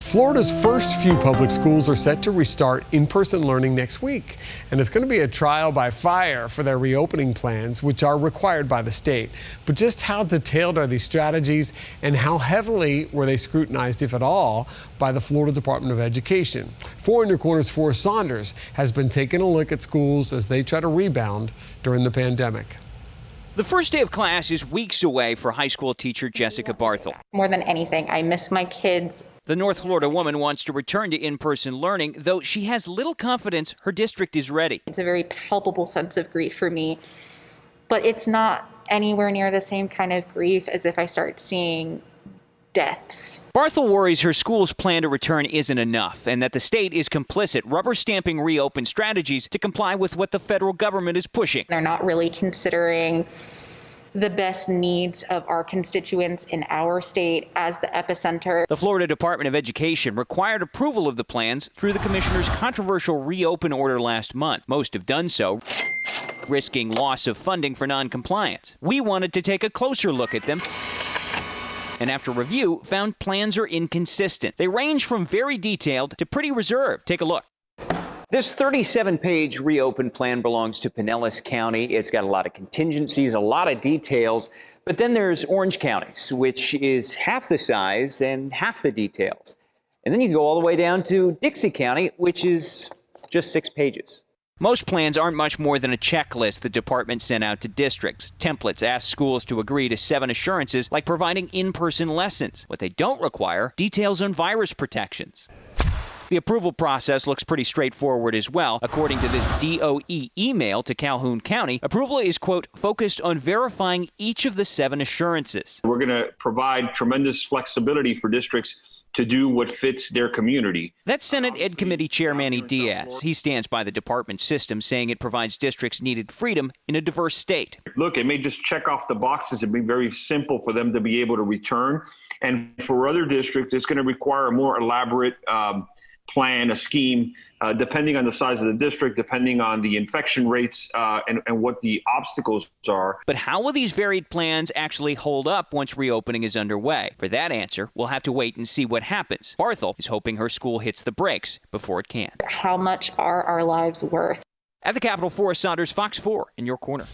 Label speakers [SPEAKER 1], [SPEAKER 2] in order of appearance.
[SPEAKER 1] Florida's first few public schools are set to restart in-person learning next week, and it's going to be a trial by fire for their reopening plans, which are required by the state. But just how detailed are these strategies, and how heavily were they scrutinized, if at all, by the Florida Department of Education? 4 in Your Corner's Forrest Saunders has been taking a look at schools as they try to rebound during the pandemic.
[SPEAKER 2] The first day of class is weeks away for high school teacher Jessica Barthel.
[SPEAKER 3] More than anything, I miss my kids.
[SPEAKER 2] The North Florida woman wants to return to in-person learning, though she has little confidence her district is ready.
[SPEAKER 3] It's a very palpable sense of grief for me, but it's not anywhere near the same kind of grief as if I start seeing deaths.
[SPEAKER 2] Barthel worries her school's plan to return isn't enough and that the state is complicit, rubber-stamping reopen strategies to comply with what the federal government is pushing.
[SPEAKER 3] They're not really considering the best needs of our constituents in our state as the epicenter.
[SPEAKER 2] The Florida Department of Education required approval of the plans through the commissioner's controversial reopen order last month. Most have done so, risking loss of funding for noncompliance. We wanted to take a closer look at them, and after review, found plans are inconsistent. They range from very detailed to pretty reserved. Take a look. This 37-page reopen plan belongs to Pinellas County. It's got a lot of contingencies, a lot of details. But then there's Orange County, which is half the size and half the details. And then you go all the way down to Dixie County, which is just 6 pages. Most plans aren't much more than a checklist the department sent out to districts. Templates ask schools to agree to 7 assurances, like providing in-person lessons. What they don't require, details on virus protections. The approval process looks pretty straightforward as well. According to this DOE email to Calhoun County, approval is, quote, focused on verifying each of the 7 assurances.
[SPEAKER 4] We're going to provide tremendous flexibility for districts to do what fits their community.
[SPEAKER 2] That's Senate Ed Committee Chair Manny Diaz. He stands by the department's system, saying it provides districts needed freedom in a diverse state.
[SPEAKER 4] Look, it may just check off the boxes. It'd be very simple for them to be able to return. And for other districts, it's going to require a more elaborate plan, a scheme, depending on the size of the district, depending on the infection rates and what the obstacles are.
[SPEAKER 2] But how will these varied plans actually hold up once reopening is underway? For that answer, we'll have to wait and see what happens. Barthel is hoping her school hits the brakes before it can.
[SPEAKER 3] How much are our lives worth?
[SPEAKER 2] At the Capitol, Forrest Saunders, Fox 4 in your corner.